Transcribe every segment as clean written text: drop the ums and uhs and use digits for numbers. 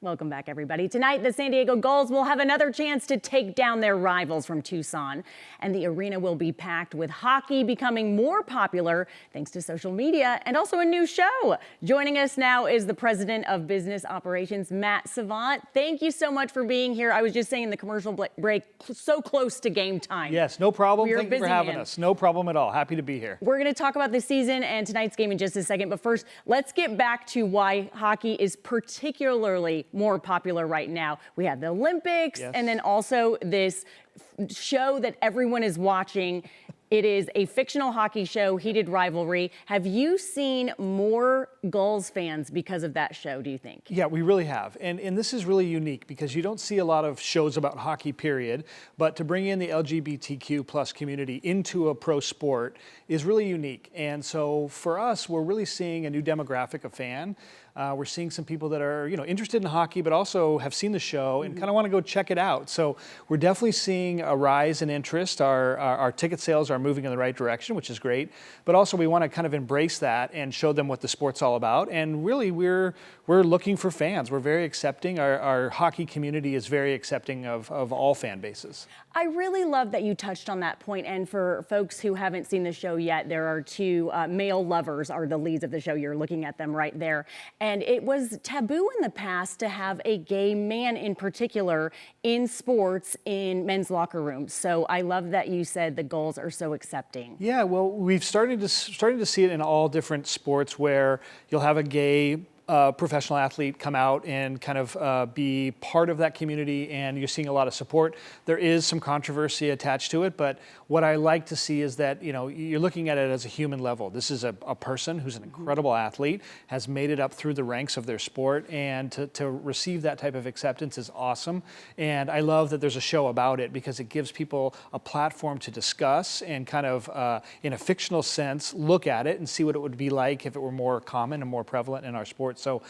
Welcome back, everybody. Tonight, the San Diego Gulls will have another chance to take down their rivals from Tucson. And the arena will be packed with hockey becoming more popular thanks to social media and also a new show. Joining us now is the President of Business Operations, Matt Savant. Thank you so much for being here. I was just saying the commercial break, so close to game time. Yes, no problem. Thank you for having man. us. No problem at all. Happy to be here. We're going to talk about the season and tonight's game in just a second. But first, let's get back to why hockey is particularly more popular right now. We have the Olympics, yes, and then also this show that everyone is watching. It is a fictional hockey show, Heated Rivalry. Have you seen more Gulls fans because of that show, do you think? Yeah, we really have. And this is really unique because you don't see a lot of shows about hockey, period. But to bring in the LGBTQ plus community into a pro sport is really unique. And so for us, we're really seeing a new demographic of fan. We're seeing some people that are, interested in hockey, but also have seen the show and kind of want to go check it out. So we're definitely seeing a rise in interest. Our ticket sales are moving in the right direction, which is great. But also we want to kind of embrace that and show them what the sport's all about. And really, we're looking for fans. We're very accepting. Our hockey community is very accepting of all fan bases. I really love that you touched on that point. And for folks who haven't seen the show yet, there are two male lovers are the leads of the show. You're looking at them right there. And it was taboo in the past to have a gay man in particular in sports in men's locker rooms. So I love that you said the Gulls are so accepting. Yeah, well, we've started to see it in all different sports where you'll have a gay professional athlete come out and kind of be part of that community, and you're seeing a lot of support. There is some controversy attached to it, but what I like to see is that, you're looking at it as a human level. This is a person who's an incredible athlete, has made it up through the ranks of their sport, and to receive that type of acceptance is awesome. And I love that there's a show about it because it gives people a platform to discuss and kind of, in a fictional sense, look at it and see what it would be like if it were more common and more prevalent in our sport. So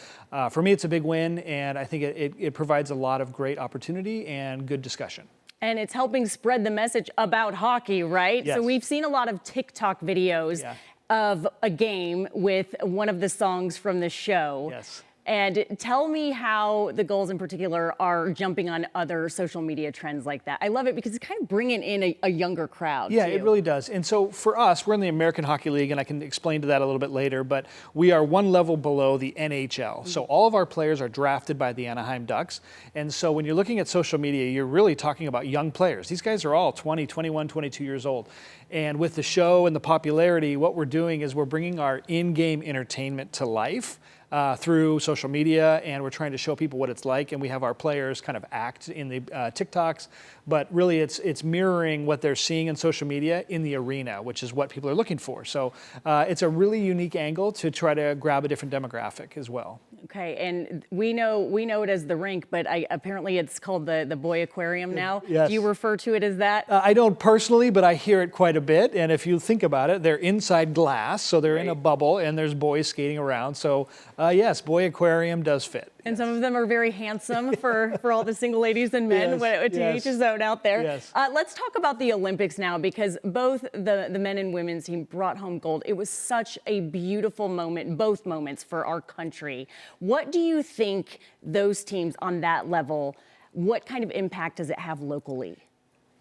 for me, it's a big win, and I think it provides a lot of great opportunity and good discussion. And it's helping spread the message about hockey, right? Yes. So we've seen a lot of TikTok videos of a game with one of the songs from the show. Yes. And tell me how the Gulls in particular are jumping on other social media trends like that. I love it because it's kind of bringing in a younger crowd. Yeah, too. it really does. And so for us, we're in the American Hockey League, and I can explain to that a little bit later, but we are one level below the NHL. So all of our players are drafted by the Anaheim Ducks. And so when you're looking at social media, you're really talking about young players. These guys are all 20, 21, 22 years old. And with the show and the popularity, what we're doing is we're bringing our in-game entertainment to life through social media, and we're trying to show people what it's like, and we have our players kind of act in the TikToks, but really it's mirroring what they're seeing in social media in the arena, which is what people are looking for. So it's a really unique angle to try to grab a different demographic as well. Okay, and we know it as the rink, but apparently it's called the Boy Aquarium now. Yes. Do you refer to it as that? I don't personally, but I hear it quite a bit, and if you think about it, they're inside glass, so they're in a bubble, and there's boys skating around, so yes, Boy Aquarium does fit. And some of them are very handsome for all the single ladies and men, to each his own out there. Yes. Let's talk about the Olympics now, because both the men and women's team brought home gold. It was such a beautiful moment, both moments for our country. What do you think those teams on that level, what kind of impact does it have locally?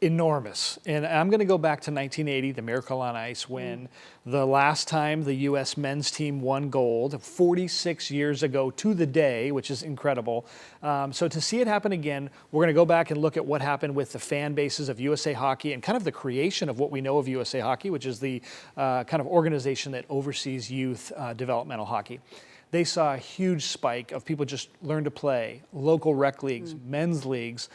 Enormous. And I'm going to go back to 1980, the Miracle on Ice, when the last time the U.S. men's team won gold, 46 years ago to the day, which is incredible. So to see it happen again, we're going to go back and look at what happened with the fan bases of USA Hockey and kind of the creation of what we know of USA Hockey, which is the kind of organization that oversees youth developmental hockey. They saw a huge spike of people just learn to play, local rec leagues, men's leagues,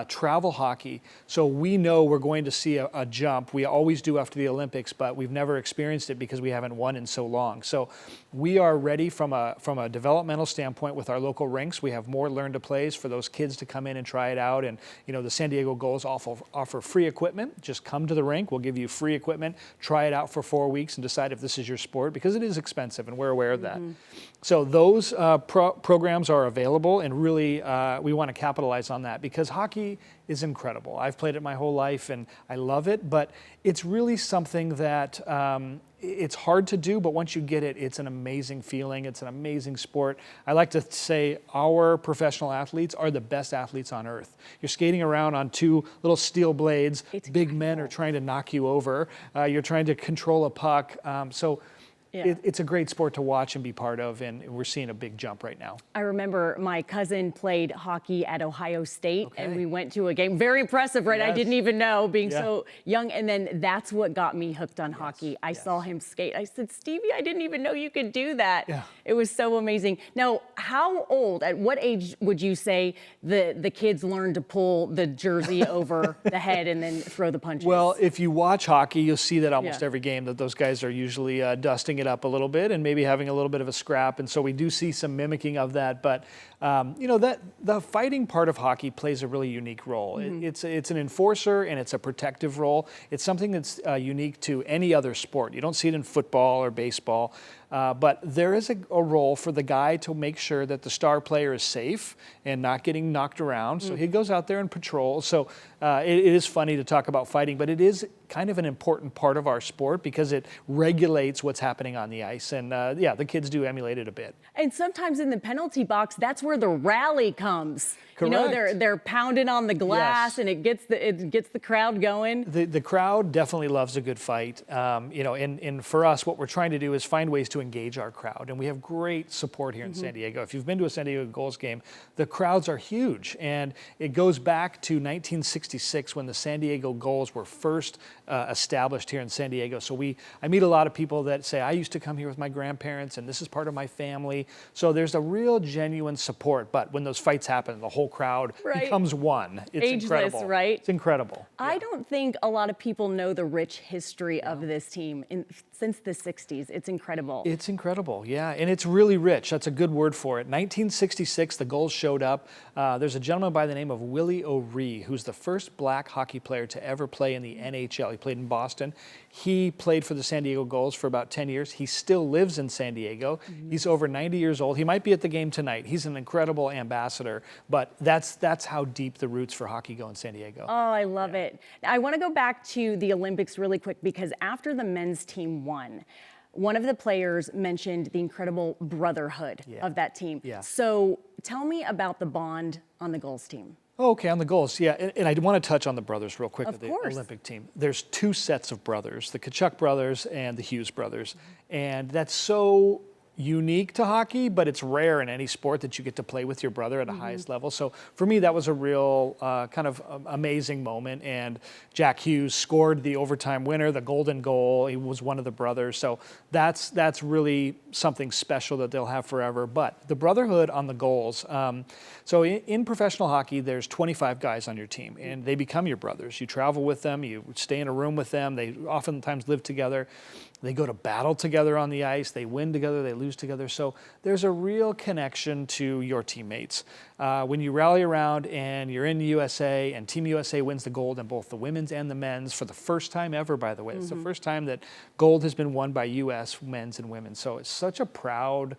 travel hockey. So we know we're going to see a jump. We always do after the Olympics, but we've never experienced it because we haven't won in so long. So we are ready from a developmental standpoint with our local rinks. We have more learn to plays for those kids to come in and try it out. And the San Diego Gulls offer free equipment. Just come to the rink. We'll give you free equipment. Try it out for 4 weeks and decide if this is your sport, because it is expensive, and we're aware of that. So those programs are available, and really we want to capitalize on that because hockey is incredible. I've played it my whole life and I love it, but it's really something that it's hard to do, but once you get it, it's an amazing feeling. It's an amazing sport. I like to say our professional athletes are the best athletes on earth. You're skating around on two little steel blades. It's big incredible. men are trying to knock you over. You're trying to control a puck. It's a great sport to watch and be part of, and we're seeing a big jump right now. I remember my cousin played hockey at Ohio State, and Okay. we went to a game. Very impressive, right? I Yes. didn't even know, being Yeah. so young. And then that's what got me hooked on hockey. I saw him skate. I said, Stevie, I didn't even know you could do that. Yeah. It was so amazing. Now, how old, at what age would you say the kids learn to pull the jersey over the head and then throw the punches? Well, if you watch hockey, you'll see that almost Yeah. every game that those guys are usually dusting it up a little bit and maybe having a little bit of a scrap. And so we do see some mimicking of that. But, that the fighting part of hockey plays a really unique role. It's an enforcer and it's a protective role. It's something that's unique to any other sport. You don't see it in football or baseball. But there is a role for the guy to make sure that the star player is safe and not getting knocked around. So he goes out there and patrols. So it is funny to talk about fighting, but it is kind of an important part of our sport because it regulates what's happening on the ice. And the kids do emulate it a bit. And sometimes in the penalty box, that's where the rally comes. You know, Correct. they're pounding on the glass, Yes. and it gets the crowd going. The crowd definitely loves a good fight. And for us, what we're trying to do is find ways to engage our crowd. And we have great support here in San Diego. If you've been to a San Diego Gulls game, the crowds are huge. And it goes back to 1966 when the San Diego Gulls were first established here in San Diego. So I meet a lot of people that say, I used to come here with my grandparents and this is part of my family. So there's a real genuine support. But when those fights happen, the whole crowd Right. becomes one. It's Ageless, incredible. right? It's incredible. I don't think a lot of people know the rich history of this team since the 60s. It's incredible. It's incredible, yeah, and it's really rich. That's a good word for it. 1966, the Gulls showed up. There's a gentleman by the name of Willie O'Ree, who's the first black hockey player to ever play in the NHL. He played in Boston. He played for the San Diego Gulls for about 10 years. He still lives in San Diego. He's over 90 years old. He might be at the game tonight. He's an incredible ambassador, but that's how deep the roots for hockey go in San Diego. Oh, I love it. I want to go back to the Olympics really quick because after the men's team won, one of the players mentioned the incredible brotherhood of that team. Yeah. So tell me about the bond on the Gulls team. Oh, okay, on the Gulls, yeah. And I want to touch on the brothers real quick Of of the course. Olympic team. There's two sets of brothers, the Kachuk brothers and the Hughes brothers. And that's so unique to hockey, but it's rare in any sport that you get to play with your brother at the highest level. So for me, that was a real kind of amazing moment. And Jack Hughes scored the overtime winner, the golden goal. He was one of the brothers. So that's really something special that they'll have forever. But the brotherhood on the Gulls. So in professional hockey, there's 25 guys on your team, and they become your brothers. You travel with them, you stay in a room with them. They oftentimes live together. They go to battle together on the ice. They win together. They lose together. So there's a real connection to your teammates. When you rally around and you're in the USA and Team USA wins the gold in both the women's and the men's for the first time ever, by the way. It's the first time that gold has been won by U.S. men's and women. So it's such a proud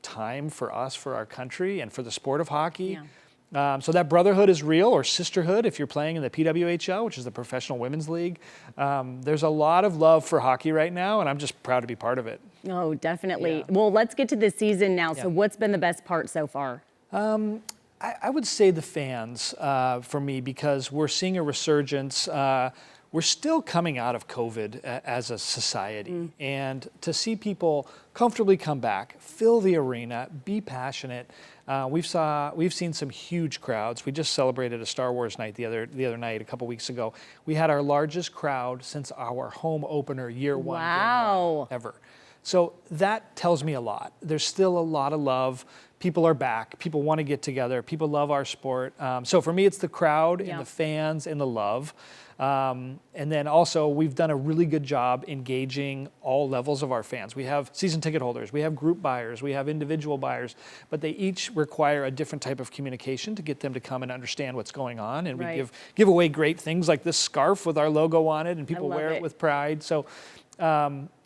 time for us, for our country, and for the sport of hockey. Yeah. So that brotherhood is real, or sisterhood if you're playing in the PWHL, which is the Professional Women's League. There's a lot of love for hockey right now, and I'm just proud to be part of it. Oh, definitely. Yeah. Well, let's get to the season now. So Yeah. what's been the best part so far? I would say the fans for me, because we're seeing a resurgence. We're still coming out of COVID as a society, and to see people comfortably come back, fill the arena, be passionate. We've seen some huge crowds. We just celebrated a Star Wars night the other night, a couple weeks ago. We had our largest crowd since our home opener year one game Wow. ever. So that tells me a lot. There's still a lot of love. People are back. People want to get together. People love our sport. So for me, it's the crowd Yeah. and the fans and the love. And then also, we've done a really good job engaging all levels of our fans. We have season ticket holders, we have group buyers, we have individual buyers, but they each require a different type of communication to get them to come and understand what's going on. And Right. we give away great things like this scarf with our logo on it, and people love wear it. it with pride. So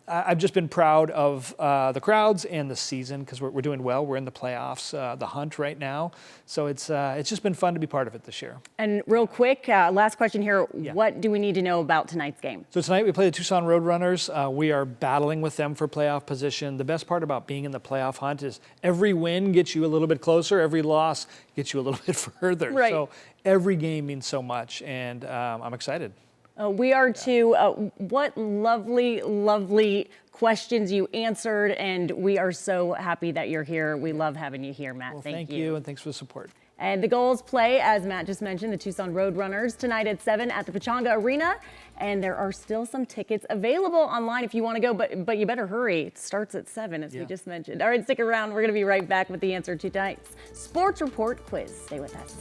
I've just been proud of the crowds and the season because we're doing well. We're in the playoffs, the hunt right now. So it's just been fun to be part of it this year. And real quick, last question here. Yeah. What do we need to know about tonight's game? So tonight we play the Tucson Roadrunners. We are battling with them for playoff position. The best part about being in the playoff hunt is every win gets you a little bit closer. Every loss gets you a little bit further. Right. So every game means so much, and I'm excited. We are too. What lovely, lovely questions you answered, and we are so happy that you're here. We love having you here, Matt. Well, thank you, and thanks for the support. And the Gulls play, as Matt just mentioned, the Tucson Roadrunners tonight at 7 at the Pechanga Arena, and there are still some tickets available online if you want to go, but you better hurry. It starts at 7, as we just mentioned. All right, stick around. We're going to be right back with the answer to tonight's Sports Report quiz. Stay with us.